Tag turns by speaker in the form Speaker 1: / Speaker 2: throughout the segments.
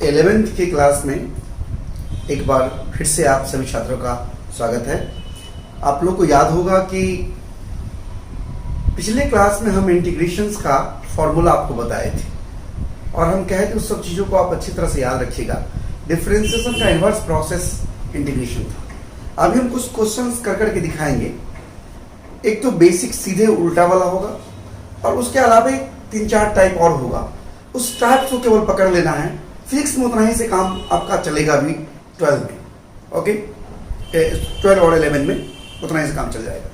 Speaker 1: 11th की class में एक बार फिर से आप सभी छात्रों का स्वागत है। आप लोग को याद होगा कि पिछले क्लास में हम इंटीग्रेशंस का फॉर्मूला आपको बताए थे और हम कहे थे उस सब चीज़ों को आप अच्छी तरह से याद रखिएगा। डिफरेंशिएशन का इन्वर्स प्रोसेस इंटीग्रेशन था। अभी हम कुछ क्वेश्चंस कर करके दिखाएंगे। एक तो बेसिक सीधे उल्टा वाला होगा और उसके अलावा 3-4 टाइप और होगा। उस टाइप को केवल पकड़ लेना है। फिजिक्स में उतना ही से काम आपका चलेगा अभी 12 में, ओके 12 और 11 में उतना ही से काम चल जाएगा।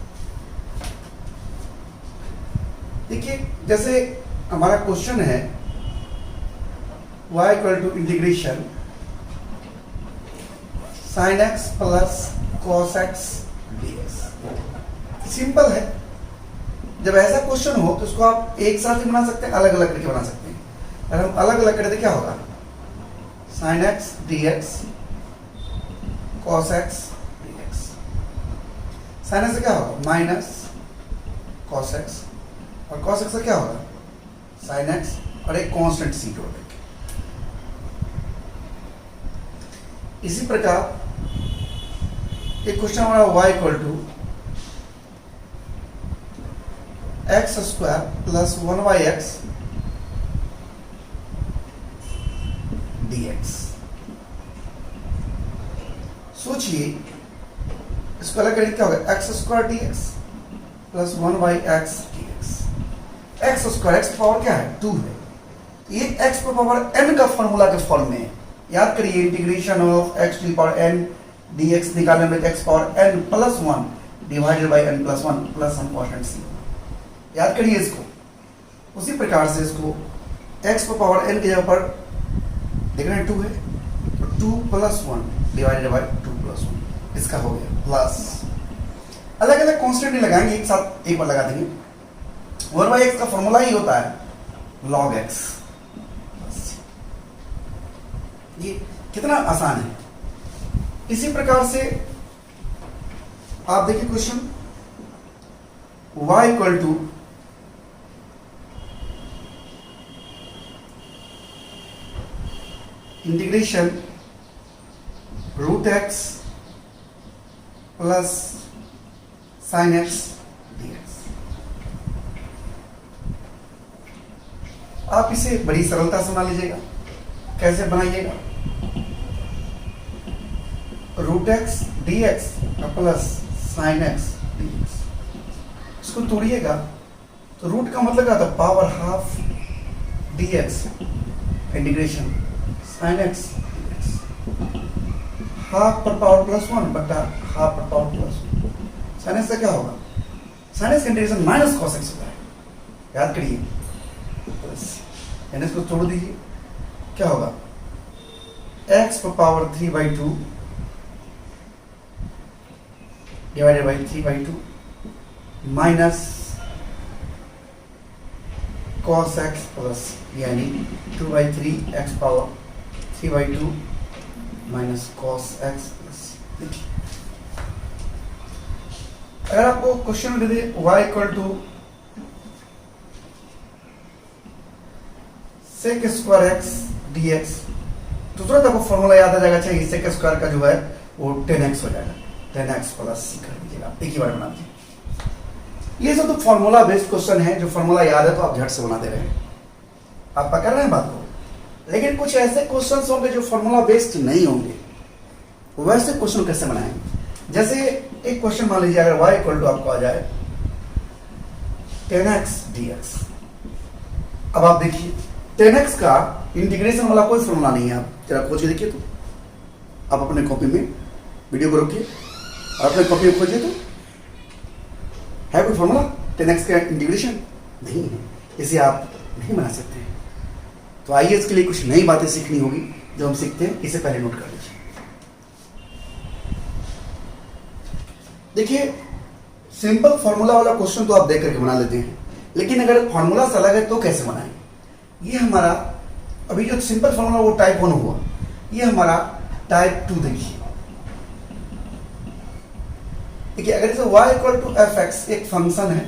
Speaker 1: देखिए जैसे हमारा क्वेश्चन है y equal to integration sin x plus cos x dx। Simple है। जब ऐसा क्वेश्चन हो तो उसको आप एक साथ ही बना सकते हैं, अलग अलग करके बना सकते हैं। अगर हम अलग अलग करते क्या होगा, sin x dx cos x dx। sin x से क्या होगा माइनस cos x और cos x से क्या होगा sin x और एक कांस्टेंट c जोड़ देंगे। इसी प्रकार एक क्वेश्चन हमारा y equal to X square plus 1y(x) dx। सोचिए इसको अलग करेंगे क्या होगा X square dx plus 1y(x) dx। X square X power क्या है 2 है। ये x पावर n का फॉर्मूला के फॉर्म में है। याद करिए integration of x to power n dx निकालने में x power n plus 1 divided by n plus 1 plus हम कांस्टेंट c। याद करिए इसको। उसी प्रकार से इसको x पावर n की जगह पर देख रहे हैं 2 है तो 2 प्लस 1 डिवाइडेड बाई 2 प्लस 1 इसका हो गया प्लस। अलग अलग कांस्टेंट नहीं लगाएंगे, एक साथ एक बार लगा देंगे। 1/x का फॉर्मूला ही होता है log x। ये कितना आसान है। इसी प्रकार से आप देखिए question y equal to integration √x plus sin x dx। आप इसे बड़ी सरलता से बना लीजिएगा। कैसे बनाइएगा, √x dx plus sin x dx। इसको तोड़िएगा तो रूट का मतलब क्या था power half dx integration sin x dx। Half पर पावर प्लस 1 बटा हाफ पर पावर प्लस 1। sin x से क्या होगा sin x का इंटीग्रेशन माइनस cos x होता है। याद करिए प्लस यानी इसको तोड़ दीजिए क्या होगा x पर power 3/2 divided by 3/2 minus cos x plus यानी 2/3 x पावर 3/2 माइनस cos x प्लस। देखिए अगर आपको क्वेश्चन दे दे y equal to sec square x dx तो तुरंत आपको फॉर्मूला याद आ जाएगा। चाहिए sec स्क्वायर का जो है वो 10x हो जाएगा। 10x प्लस c कर दीजिएगा, एक ही बार बना दीजिए। ये सब तो फॉर्मूला बेस्ड क्वेश्चन है। जो फॉर्मूला याद है तो आप झट से बना दे रहे हैं, आप पकड़ रहे हैं बात को। लेकिन कुछ ऐसे क्वेश्चंस होंगे जो फॉर्मूला बेस्ड नहीं होंगे, वैसे क्वेश्चन कैसे बनाएंगे। जैसे एक क्वेश्चन मान लीजिए अगर y इक्वल टू आपको आ जाए 10x dx। अब आप देखिए 10x का इंटीग्रेशन वाला कोई फॉर्मूला नहीं है। आप जरा खोज के देखिए तो आप अपने कॉपी में वीडियो को रोकिए और अपने कॉपी में खोजिए तो है कोई फॉर्मूला 10x का इंटीग्रेशन नहीं है। इसे आप नहीं बना सकते हैं। तो आइए इसके लिए कुछ नई बातें सीखनी होगी जो हम सीखते हैं। इसे पहले नोट कर लीजिए। देखिए सिंपल फॉर्मूला वाला क्वेश्चन तो आप देख करके बना लेते हैं, लेकिन अगर फॉर्मूला से अलग है तो कैसे बनाएंगे। ये हमारा अभी जो सिंपल फॉर्मूला वो टाइप 1 हुआ, ये हमारा टाइप 2 देखिए। देखिए अगर इसे y इक्वल टू fx एक फंक्शन है,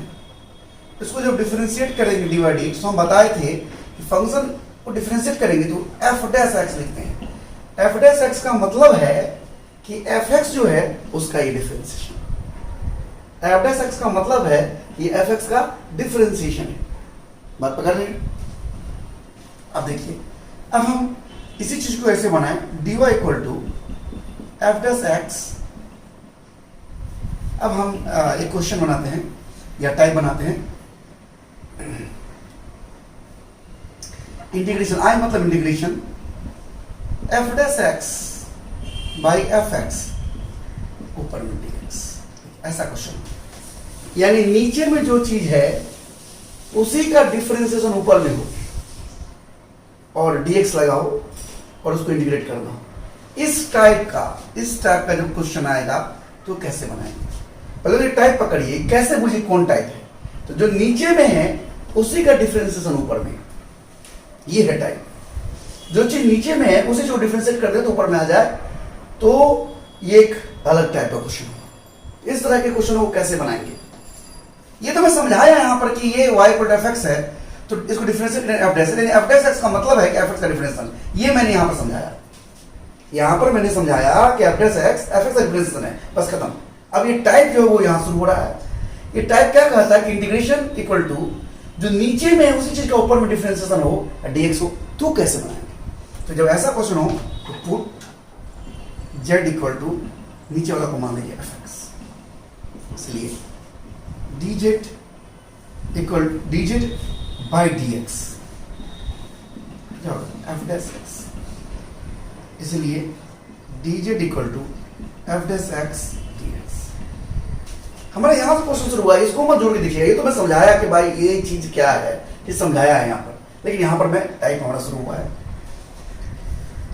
Speaker 1: इसको जब डिफरेंशिएट करेंगे dy dx तो हम बताए थे कि फंक्शन को डिफरेंशिएट करेंगे तो f डैश x लिखते हैं। एफ डैश एक्स का मतलब है कि एफ एक्स जो है उसका ये डिफरेंशिएशन, एफ डैश एक्स का मतलब है कि एफ एक्स का डिफरेंशिएशन है। बात पकड़ रहे हैं? अब देखिए, अब हम इसी चीज को ऐसे बनाएं, dy equal to F dash X. अब हम एक क्वेश्चन बनाते हैं या टाइप बनाते हैं, इंटीग्रेशन, आई मतलब integration F dash x by F x ऊपर में dx, ऐसा क्वेश्चन। यानी नीचे में जो चीज है उसी का डिफरेंशिएशन ऊपर में हो और dx लगाओ और उसको इंटीग्रेट कर दो। इस टाइप का जब क्वेश्चन आएगा तो कैसे बनाएंगे? पहले टाइप पकड़िए, कैसे बुझिए कौन टाइप है। तो जो नीचे में है उसी का डिफरेंशिएशन ऊपर में, ये है टाइप। जो चीज नीचे में है उसे जो डिफरेंशिएट कर दे तो ऊपर में आ जाए, तो ये एक अलग टाइप का क्वेश्चन होगा। इस तरह के क्वेश्चन को कैसे बनाएंगे? ये तो मैं समझाया यहां पर कि ये y equal to F X है, तो इसको डिफरेंशिएट एफ डैश, यानी एफ डैश एक्स का मतलब है कि एफ एक्स का डिफरेंशिएशन। ये मैंने यहां पर समझाया, यहां पर मैंने समझाया कि F dash x F x का डिफरेंशिएशन है, बस खत्म। अब ये टाइप जो है वो यहां शुरू हो रहा है। ये टाइप क्या कहता है कि इंटीग्रेशन इक्वल टू जो नीचे में है उसी चीज का ऊपर में डिफरेंशिएशन हो dx हो, तो कैसे बनाएंगे? तो जब ऐसा क्वेश्चन हो तो पुट z इक्वल टू नीचे वाला को मान लीजिए एफ एक्स, इसलिए dz equal dz by dx F dash X, इसलिए dz equal to F dash X dx। हमारे यहां से क्वेश्चन शुरू हुआ है, इसको मत जोड़ के देखिए। ये तो मैं समझाया कि भाई ये चीज क्या है, ये समझाया है यहां पर, लेकिन यहां पर मैं टाइप हमारा शुरू हुआ है।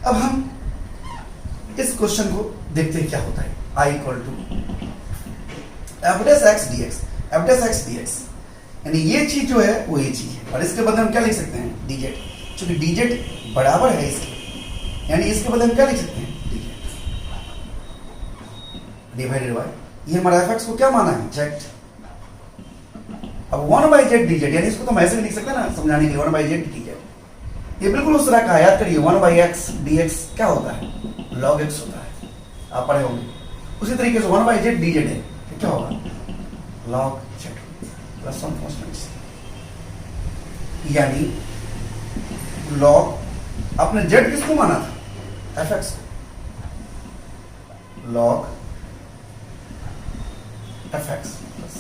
Speaker 1: अब हम इस क्वेश्चन को देखते हैं क्या होता है। I equal to F dash X DX, F dash X DX, यानी ये चीज जो है वो ये चीज है, और इसके बदले हम क्या लिख सकते हैं? dz, क्योंकि dz बराबर है इसके, यानी इसके बदले हम क्या लिख सकते हैं? dz डिवाइडेड बाय, ये हमारा एफ एक्स को क्या माना है? z। अब 1 बाई जेड dz, यानी इसको तो हम ऐसे भी लिख सकते हैं ना समझाने के लिए, 1 बाई जेड dz। ये बिल्कुल उस तरह का है, याद करिए 1 बाई एक्स dx क्या होता है? log x होता है, आप पढ़े होंगे। उसी तरीके से 1 बाई जेड dz है, तो क्या होगा? log z plus some constants, यानी log आपने z किसको माना था? एफ एक्स को, log एफ एक्स प्लस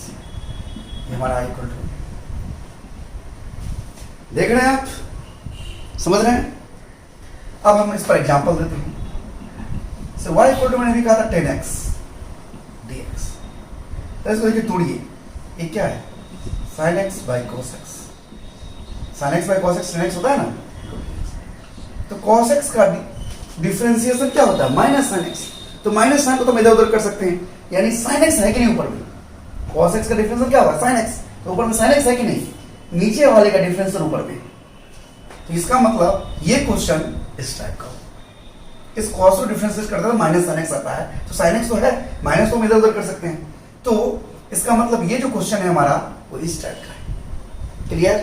Speaker 1: ये हमारा इक्वल टू, देख रहे हैं आप, समझ रहे हैं? अब हम इस पर एग्जांपल देते हैं। so y इक्वल टू मैंने भी कहा था 10x dx, तो इसको देखिए तोड़िए, ये क्या है? sin x by cos x, sin x by cos x 10x होता है ना, तो cos x का डिफरेंशिएशन क्या होता है? माइनस sin x, तो माइनस साइन को तो हम इधर उधर कर सकते हैं, यानी sin x है कि नहीं ऊपर में? cos x का डिफरेंशिएशन क्या होगा? sin x, तो ऊपर में sin x है कि नहीं? नीचे वाले का डिफरेंशिएशन ऊपर में, तो इसका मतलब ये क्वेश्चन इस टाइप का हो। इस cos को डिफरेंशिएट करते हैं तो माइनस sin x आता है, तो sin x तो है, माइनस तो हम इधर उधर कर सकते हैं, तो इसका मतलब ये जो क्वेश्चन है हमारा वो इस टाइप का है। क्लियर?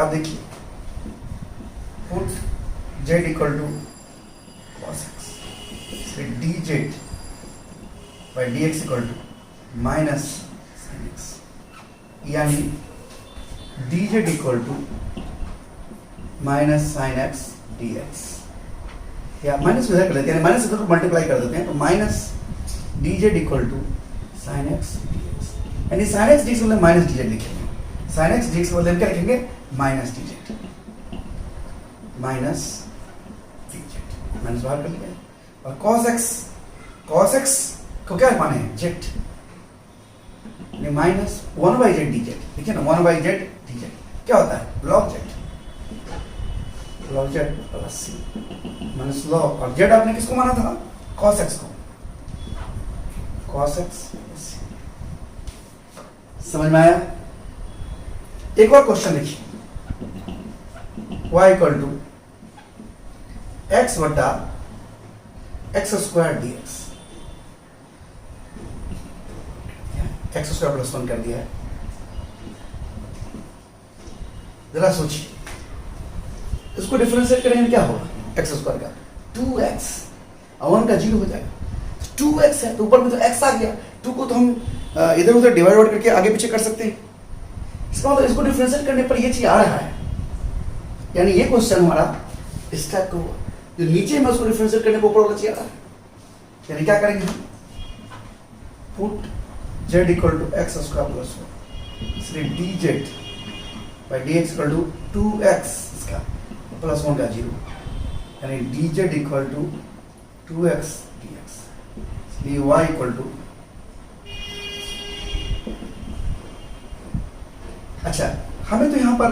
Speaker 1: अब देखिए, put z equal to cos x, dz by dx equal to minus sin x, यानी dz equal to minus sin x dx, या माइनस इधर कर लेते हैं, माइनस इधर को मल्टीप्लाई कर देते हैं, तो minus dz equal to sin x dx, यानी sin x dx मतलब माइनस dz लिखेंगे, sin x dx मतलब क्या लिखेंगे? Minus dz, minus dz, minus बाहर कर लिया, और cos x को क्या माने हैं? z, यानी माइनस 1 बाई जेड dz, ठीक है ना? 1 बाई जेड dz क्या होता है? log z, log z plus c minus log, और z आपने किसको माना था? cos x को, cos x प्लस c। समझ में आया? एक और क्वेश्चन देखिए, y इक्वल टू x बटा x square dx, X square plus 1 कर दिया है। जरा सोचिए, इसको डिफरेंशिएट करेंगे क्या होगा? एक्स स्क्वायर का 2x और 1 का 0 हो जाएगा। 2x है तो ऊपर में तो x आ गया, 2 को तो हम इधर उधर डिवाइड करके आगे पीछे कर सकते हैं। इसका मतलब इसको डिफरेंशिएट करने पर ये चीज आ रहा है, यानी ये क्वेश्चन हमारा इस टाइप का हुआ, जो नीचे में उसको डिफरेंशिएट करने पर ऊपर वाला चीज आ रहा है। यानी क्या करेंगे, put z equal to X square plus 1, इसलिए dz by dx equal to 2x इसका प्लस 1 का 0, यानी dz equal to 2x dx, इसलिए y इक्वल टू, अच्छा हमें तो यहाँ पर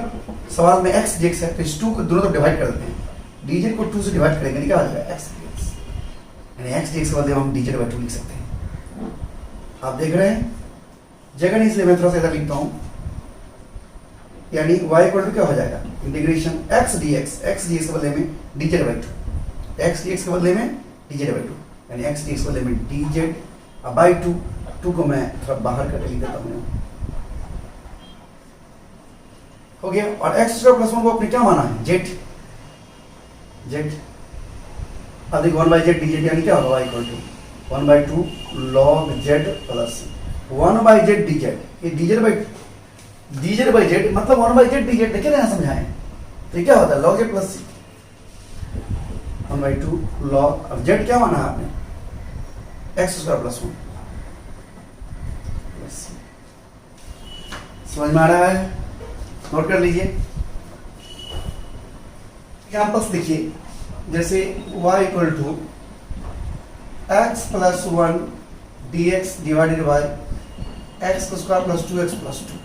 Speaker 1: सवाल में x dx है तो इस 2 को दोनों तरफ डिवाइड कर देते हैं, dz को 2 से डिवाइड करेंगे, क्या हो जाएगा x dx, यानी x dx के बदले हम dz बाई 2 लिख सकते हैं। आप देख रहे हैं जगह नहीं, इसलिए मैं थोड़ा सा इधर लिखता हूं, यानी y इक्वल टू क्या हो जाएगा, इंटीग्रेशन x dx के बदले में dz बाई 2, x dx के बदले में dz बाई 2, यानी x dx के बदले में dz बाई 2 को मैं थोड़ा बाहर करके लिख देता हूं, हो गया। और x स्क्वायर प्लस 1 को आपने क्या माना है, z, अब देखो 1 बाई जेड dz, यानी क्या होगा y equal to 1 by 2 log z plus 1 by Z dz, ये dz बाई z मतलब 1 बाई जेड dz, देखिए ना समझाएं, तो ये क्या होता है log z plus 1 by 2 log, अब z क्या माना है आपने, x स्क्वायर प्लस 1, समझ में आ रहा है, नोट कर लीजिए। यहां पर देखिए जैसे y equal to x plus 1 dx divided by x square plus 2x plus 2।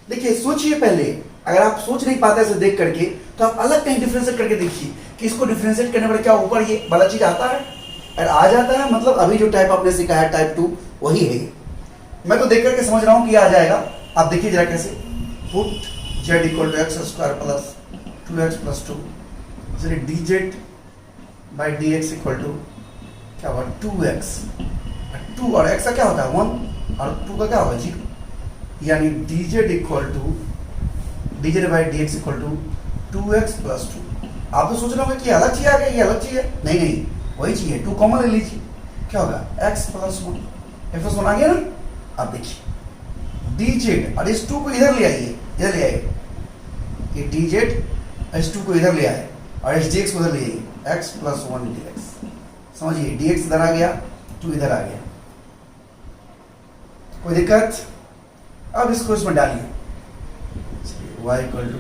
Speaker 1: देखिए सोचिए पहले, अगर आप सोच नहीं पाते ऐसे देख करके तो आप अलग कहीं डिफरेंशिएट करके देखिए कि इसको डिफरेंशिएट करने पर क्या ऊपर ये वाला चीज आता है, अगर आ जाता है मतलब अभी जो टाइप आपने सीखा है टाइप 2 वही है ये। मैं तो देख करके समझ रहा हूं कि ये आ जाएगा, आप देखिए जरा कैसे, put z equal to X square plus 2x plus 2, इसलिए dz by dx equal to क्या होगा 2x, 2 और x का क्या होता है 1 और 2 का क्या होगा 0, यानी dz equal to dz by dx equal to 2x plus 2। आप तो सोच रहे होंगे कि अलग चीज आ गया, ये अलग चीज है, नहीं वही चीज है, 2 कॉमन ले लीजिए, क्या होगा x प्लस 1, x प्लस 1 आ गया ना। आप देखिए dz और इस 2 को इधर ले आइए, ये dz इस 2 को इधर ले आए और इस dx को इधर ले आइए, x प्लस 1 dx, समझिए dx इधर आ गया 2 इधर आ गया, कोई दिक्कत। अब इसको इसमें डालिए, y equal to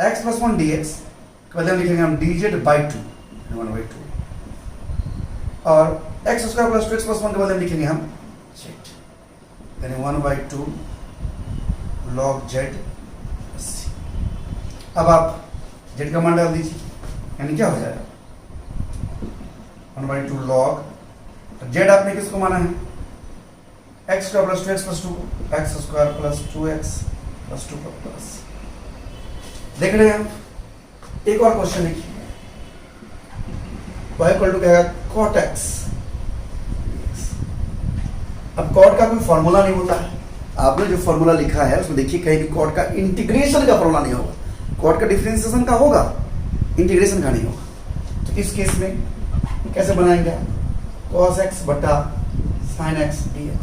Speaker 1: x plus 1 dx के बदले में लिखेंगे हम dz बाई 2, 1 बाई 2, और x square plus 2x plus 1 के बदले में लिखेंगे हम z, यानी 1 बाई 2 log z। अब आप z का मान डाल दीजिए, यानी क्या हो जाएगा 1 बाई 2 log, z आपने किसको माना है x square plus 2x plus 2 को, x square plus 2x plus 2 का प्लस, देख रहे हैं आप। एक और क्वेश्चन लिखिए, y इक्वल टू क्या है cot x, अब कॉट का कोई फॉर्मूला नहीं होता है, आपने जो फॉर्मूला लिखा है उसमें देखिए कहीं भी कॉट का इंटीग्रेशन का फॉर्मूला नहीं होगा, कॉट का डिफरेंशिएशन का होगा, इंटीग्रेशन का नहीं होगा। तो इस केस में कैसे बनाएंगे, cos x बटा sin x dx,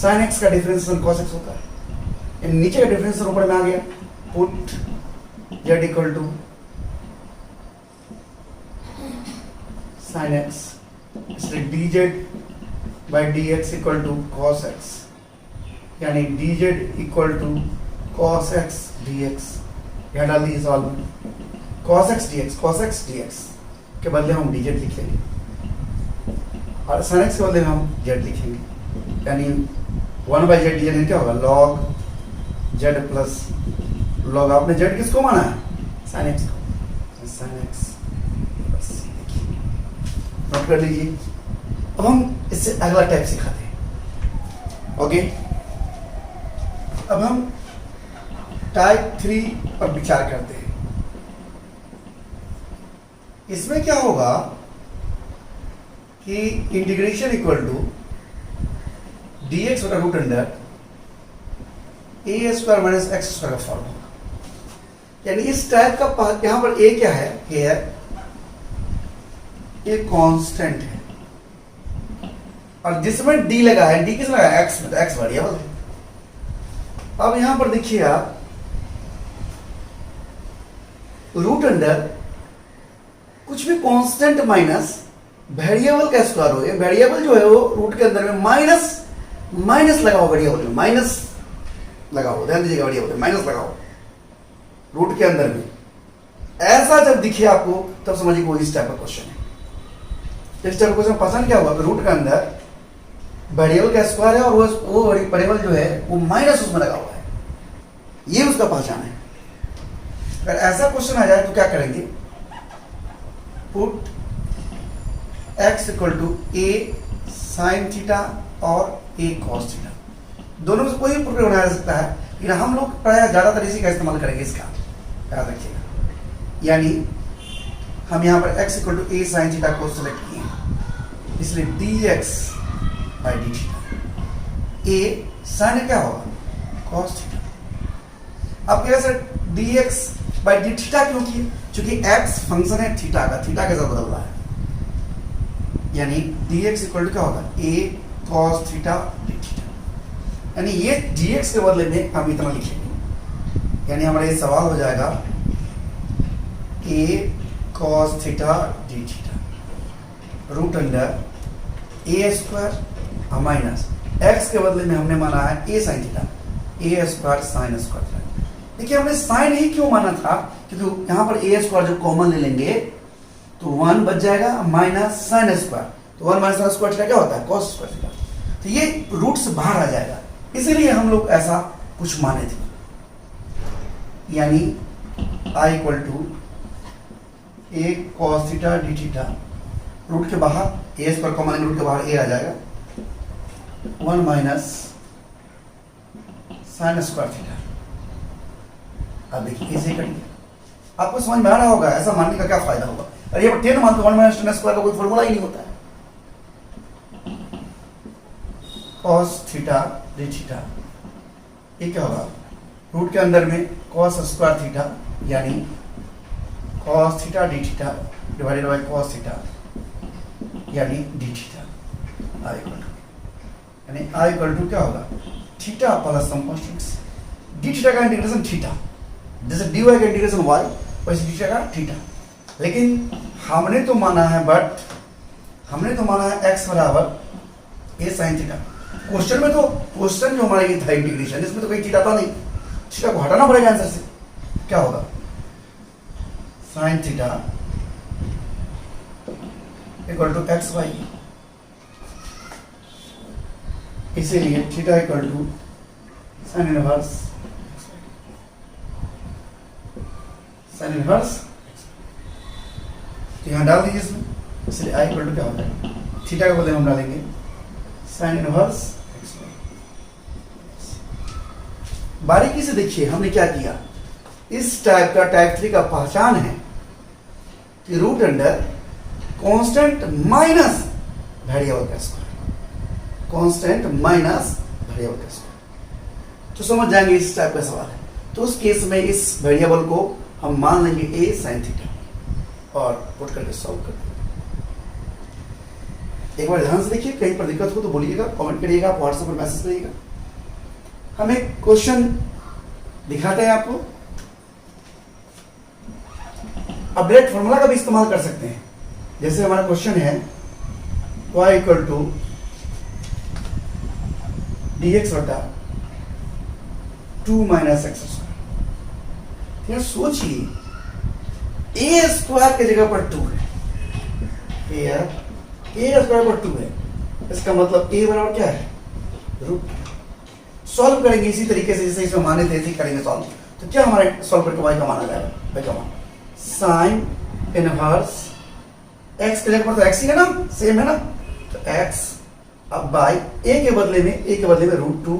Speaker 1: sin x का डिफरेंशिएशन cos x होता है, नीचे का डिफरेंशिएशन ऊपर में आ गया, put z equal to sin x, इसलिए dz by dx equal to cos x, यानी dz equal to cos x dx, यहाँ डाल दीजिए सवाल में cos x dx के बदले हम dz लिखेंगे और sin x के बदले में हम z लिखेंगे, यानी 1 बाई जेड dz क्या होगा log z प्लस log, आपने z किसको माना है sin x को, sin x प्लस, नोट कर लीजिए। अब हम इससे अगला टाइप सिखाते हैं, ओके। अब हम टाइप 3 पर विचार करते हैं। इसमें क्या होगा कि इंटीग्रेशन इक्वल टू dx बटा root under a square minus X square का फॉर्म होगा। यानी इस टाइप का यहां पर ए क्या है, ये कांस्टेंट है, और जिसमें डी लगा है, डी किस लगा है, एक्स में, तो एक्स वेरिएबल है। अब यहां पर देखिए आप, रूट अंडर कुछ भी कांस्टेंट माइनस वेरिएबल का स्क्वायर हो, ये वेरिएबल जो है वो रूट के अंदर में माइनस लगा हो, वेरिएबल में माइनस लगा हो, ध्यान दीजिएगा, वेरिएबल में माइनस लगा हो रूट के अंदर में, ऐसा जब दिखे आपको तब समझिए वो इस टाइप का क्वेश्चन है। इस टाइप का क्वेश्चन पसंद क्या हुआ, रूट के अंदर वेरिएबल का स्क्वायर है और वो वेरिएबल जो है वो माइनस उसमें लगा हुआ है, ये उसका पहचान है। अगर ऐसा क्वेश्चन आ जाए तो क्या करेंगे, put x equal to A sine theta और ए कॉस थीटा, दोनों में से कोई भी पुट बनाया जा सकता है, लेकिन हम लोग प्राय ज्यादातर इसी का इस्तेमाल करेंगे, इसका याद रखिएगा। यानी हम यहाँ पर x equal to A sine theta को सिलेक्ट किए हैं, इसलिए dx by d theta, a sine क्या होगा, कॉस थीटा। अब क्या sir dx by d theta क्यों किए, क्योंकि x फंक्शन है थीटा का, थीटा के साथ बदल रहा है, यानी dx इक्वल टू क्या होगा, a cos theta D theta, यानी ये dx के बदले में हम इतना लिखेंगे, यानी हमारा ये सवाल हो जाएगा a cos theta D theta root under a square minus x के बदले में हमने माना है a sine theta, a square sine square theta. देखिए हमने साइन ही क्यों माना था, क्योंकि यहां पर a स्क्वायर जब कॉमन ले लेंगे तो 1 बच जाएगा माइनस साइन स्क्वायर, तो 1 माइनस साइन स्क्वायर थीटा क्या होता है, कॉस स्क्वायर थीटा, तो ये रूट से बाहर आ जाएगा, इसीलिए हम लोग ऐसा कुछ माने थे। यानी i equal to a cos theta D theta, root के बाहर ए स्क्वायर कॉमन, रूट के बाहर ए आ जाएगा, 1 माइनस साइन स्क्वायर थीटा। अब देखिए इसे करिए, आपको समझ में आ रहा होगा, ऐसा मानने का क्या फायदा होगा, अरे ये 10 मान तो 1 माइनस टेन स्क्वायर का कोई फॉर्मूला ही नहीं होता है। cos थीटा डी थीटा, ये क्या होगा, रूट के अंदर में cos स्क्वायर थीटा, यानी cos theta D theta divided by cos theta, यानी D theta I equal to, यानी आई इक्वल टू क्या होगा, theta plus some constants, D theta का इंटीग्रेशन थीटा, जैसे dy का इंटीग्रेशन y, वैसे डी थीटा का थीटा। लेकिन हमने तो माना है x बराबर a साइन थीटा, क्वेश्चन में तो क्वेश्चन जो हमारा ये था इंटीग्रेशन, इसमें तो कोई थीटा था नहीं, थीटा को हटाना पड़ेगा आंसर से, क्या होगा, sine theta equal to X Y, इसीलिए theta equal to sine inverse तो यहां डाल दीजिए इसमें, इसलिए आई इक्वल टू क्या होता है, थीटा के बदले हम डालेंगे साइन इनवर्स। बारीकी से देखिए हमने क्या किया, इस टाइप का टाइप 3 का पहचान है कि root under constant minus variable का स्क्वायर, कांस्टेंट माइनस वेरिएबल का स्क्वायर, तो समझ जाएंगे इस टाइप का सवाल है। तो उस केस में इस वेरिएबल को हम मान लेंगे a sin थीटा और पुट करके सॉल्व कर देंगे। एक बार ध्यान से देखिए, कहीं पर दिक्कत हो तो बोलिएगा, कमेंट करिएगा, व्हाट्सएप पर मैसेज करिएगा। हम एक क्वेश्चन दिखाते हैं आपको, अब डायरेक्ट फॉर्मूला का भी इस्तेमाल कर सकते हैं। जैसे हमारा क्वेश्चन है y इक्वल टू dx बटा 2 माइनस एक्स स्क्वायर। सोचिए a स्क्वायर की जगह पर 2 है, a स्क्वायर पर 2 है, इसका मतलब a बराबर क्या है, रूट। सॉल्व करेंगे इसी तरीके से जैसे इसमें माने थे, ऐसे करेंगे सॉल्व। तो क्या हमारे सॉल्व करके y का मान आ जाएगा, y का मान साइन इनवर्स x के जगह पर तो x ही है ना, सेम है ना, तो x अब बाई a के बदले में रूट 2।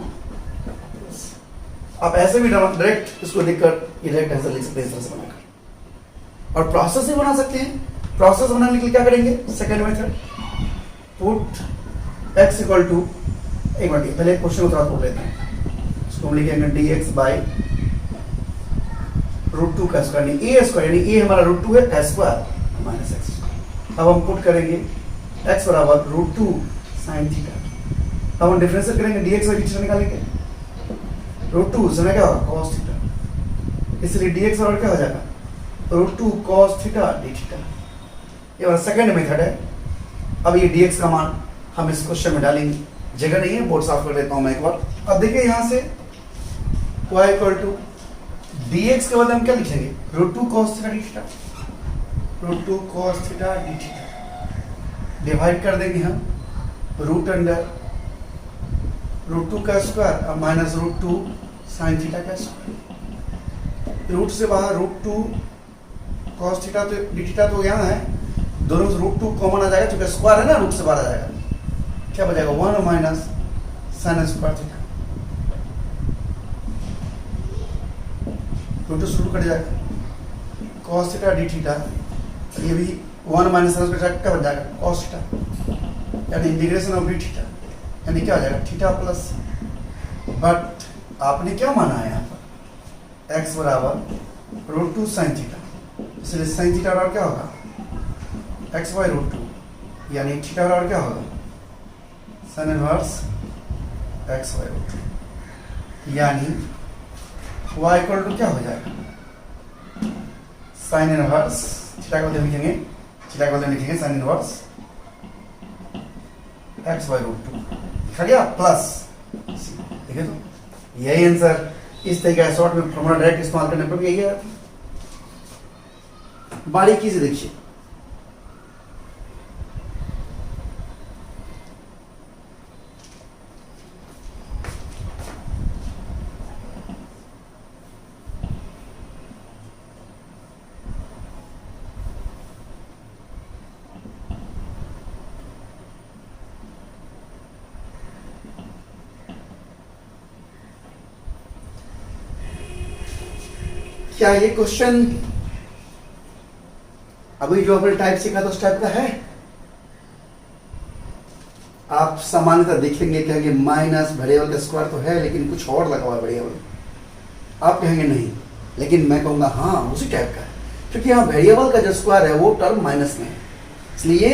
Speaker 1: आप ऐसे भी डायरेक्ट इसको लिखकर डायरेक्ट आंसर लिख सकते हैं, इस तरह से बनाकर। और प्रोसेस भी बना सकते हैं। प्रोसेस बनाने के लिए क्या करेंगे, second method, put x equal to, एक मिनट पहले क्वेश्चन को थोड़ा खोल लेते हैं, इसको हम लिखेंगे dx बाई रूट टू का स्क्वायर यानी ए स्क्वायर, यानी ए हमारा रूट टू है, ए स्क्वायर माइनस एक्स। अब हम पुट करेंगे एक्स बराबर रूट टू साइन थीटा। अब हम डिफरेंशियल करेंगे, डीएक्स और डी निकालेंगे, रूट टू समय क्या होगा कॉस थीटा, इसलिए डीएक्स बराबर क्या हो जाएगा root two cos theta D theta. ये हमारा सेकेंड मेथड है। अब ये डीएक्स का मान हम इस क्वेश्चन में डालेंगे, जगह नहीं है, बोर्ड साफ कर लेता हूं मैं एक बार। अब देखिए यहां से y इक्वल टू dx के बदले हम क्या लिखेंगे root two cos theta D theta, root two cos theta D theta divide कर देंगे हम रूट अंडर रूट टू का square minus root two sine theta का स्क्वायर। रूट से बाहर रूट टू कॉस थीटा तो डी थीटा तो यहाँ है, दोनों रूट टू कॉमन आ जाएगा, क्योंकि स्क्वायर है ना, रूट से बाहर आ जाएगा, क्या बचेगा 1 minus sine square theta, root two शुरू कट जाएगा कॉस थीटा डी थीटा, ये भी 1 माइनस साइन स्क्वायर क्या बन जाएगा कॉस थीटा, यानी इंटीग्रेशन ऑफ डी थीटा, यानी क्या हो जाएगा थीटा प्लस। बट आपने क्या माना है यहाँ पर x बराबर रूट टू साइन थीटा, इसलिए साइन थीटा बराबर क्या होगा एक्स बाई रूट टू, यानी थीटा बराबर क्या होगा sine inverse x by root two, यानी y इक्वल टू क्या हो जाएगा साइन इनवर्स थीटा के बदले लिखेंगे, थीटा के बदले लिखेंगे sine inverse x by root two, लिखा गया प्लस। देखिए तो यही आंसर, इस तरीके का शॉर्ट में फॉर्मूला डायरेक्ट इस्तेमाल करने पर यही है। बारीकी से देखिए, क्या ये क्वेश्चन अभी जो अपने टाइप सीखा था उस टाइप का है? आप सामान्यतः देखेंगे कहेंगे माइनस वेरिएबल का स्क्वायर तो है लेकिन कुछ और लगा हुआ है वेरिएबल, आप कहेंगे नहीं, लेकिन मैं कहूंगा हाँ उसी टाइप का है, क्योंकि यहाँ वेरिएबल का जो स्क्वायर है वो टर्म माइनस में है, इसलिए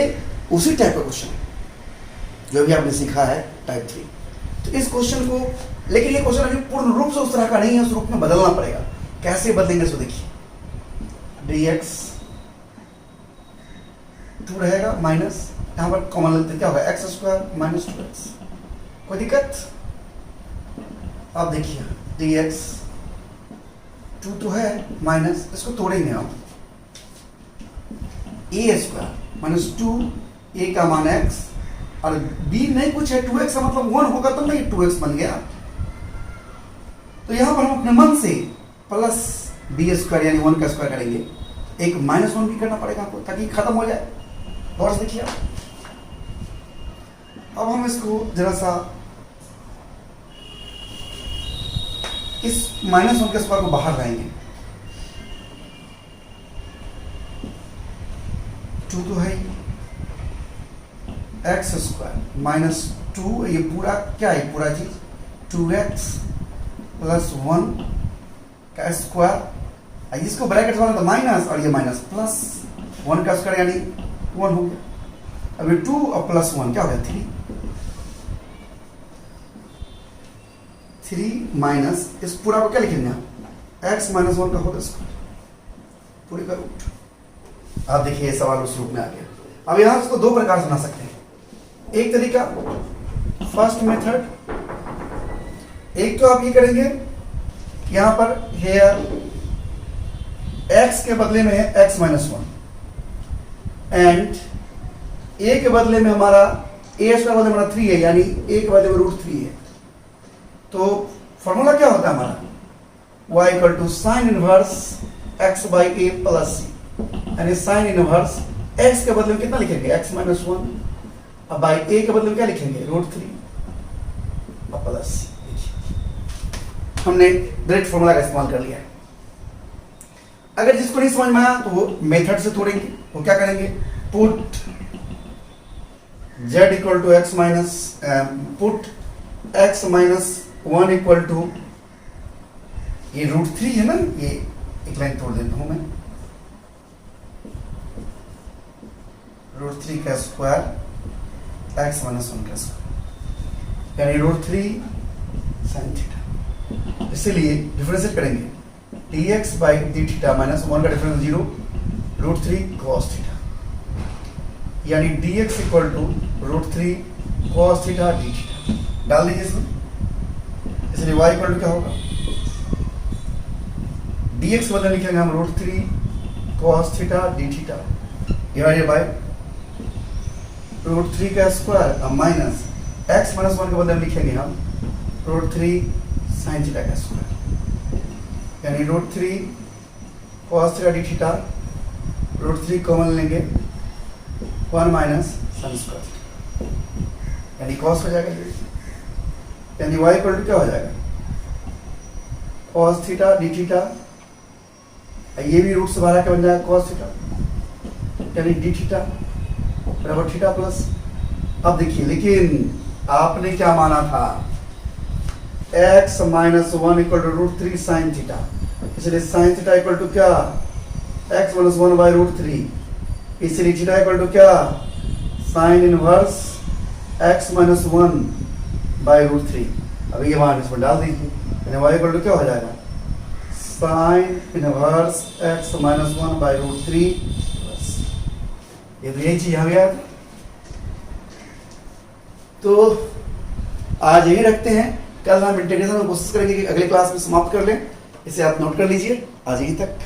Speaker 1: उसी टाइप का क्वेश्चन है जो भी आपने सीखा है टाइप 3। तो इस क्वेश्चन को, लेकिन ये क्वेश्चन अभी पूर्ण रूप से उस तरह का नहीं है, उस रूप में बदलना पड़ेगा। कैसे बदलेंगे सो देखिए, dx 2 रहेगा माइनस, यहां पर कॉमन लेते क्या होगा एक्स स्क्वायर माइनस 2x, कोई दिक्कत? आप देखिए dx 2 तो है माइनस, इसको तोड़ेंगे हम a स्क्वायर माइनस 2 a का मान x और b नहीं कुछ है 2x का मतलब 1 होगा तो नहीं 2x बन गया। तो यहां पर हम अपने मन से प्लस बी स्क्वायर यानी 1 का स्क्वायर करेंगे, एक माइनस 1 भी करना पड़ेगा आपको ताकि खत्म हो जाए। और देखिए अब हम इसको जरा सा इस माइनस 1 के स्क्वायर को बाहर लाएंगे, 2 तो है एक्स स्क्वायर माइनस 2, ये पूरा क्या है पूरा चीज 2x प्लस 1 का स्क्वायर, इसको ब्रैकेट वाला तो माइनस और ये माइनस प्लस 1 का स्क्वायर यानी 1 हो गया। अभी 2 और प्लस 1 क्या हो गया 3 माइनस इस पूरा को क्या लिखेंगे x माइनस 1 का होल स्क्वायर पूरे का रूट। आप देखिए ये सवाल उस रूप में आ गया। अब यहां इसको दो प्रकार से बना सकते हैं, एक तरीका फर्स्ट मेथड, एक तो आप ये करेंगे यहां पर हेयर x के बदले में है x माइनस 1 एंड a के बदले में हमारा a स्क्वायर बदले हमारा 3 है, यानी a के बदले में रूट 3 है। तो फॉर्मूला क्या होता है हमारा y equal to sine inverse x by a plus c, यानी साइन इनवर्स x के बदले में कितना लिखेंगे x माइनस 1 अब बाई a के बदले में क्या लिखेंगे रूट 3 अब प्लस c। हमने डायरेक्ट फॉर्मूला का इस्तेमाल कर लिया है। अगर जिसको नहीं समझ में आया तो वो मेथड से तोड़ेंगे, वो क्या करेंगे put z equal to x minus put x minus 1 equal to ये रूट 3 है ना, ये एक लाइन तोड़ देता हूं मैं, √3 का स्क्वायर x माइनस 1 का स्क्वायर, यानी √3 sin थीटा। इसलिए डिफरेंशिएट करेंगे, dx by d theta minus 1 का डिफरेंस 0, √3 cos थीटा, यानी dx equal to √3 cos theta D theta. डाल दीजिए इसमें, इसलिए y इक्वल टू क्या होगा, dx बदल लिखेंगे हम √3 cos theta D theta divided bye √3 का स्क्वायर माइनस x माइनस 1 के बदले लिखेंगे हम √3 sin थीटा का स्क्वायर, यानी √3 cos theta D theta, √3 common लेंगे 1 माइनस sin स्क्वायर, यानी cos हो जाएगा, यानी y इक्वल टू क्या हो जाएगा, cos थीटा डी थीटा, ये भी रूट से बाहर क्या बन जाएगा cos थीटा, यानी डी थीटा बराबर थीटा प्लस। अब देखिए, लेकिन आपने क्या माना था, x minus 1 equal to √3 sin theta, इसलिए sin थीटा इक्वल टू क्या, x माइनस 1 बाई √3, इसलिए थीटा इक्वल टू क्या, sin inverse x minus 1 by √3। अब ये मान इसमें डाल दीजिए, यानी y इक्वल टू क्या हो जाएगा, sin inverse x minus 1 by √3। ये तो यही चीज यहाँ गया था। तो आज यही रखते हैं, कल हम इंटीग्रेशन में कोशिश करेंगे कि अगले क्लास में समाप्त कर लें। इसे आप नोट कर लीजिए, आज यहीं तक।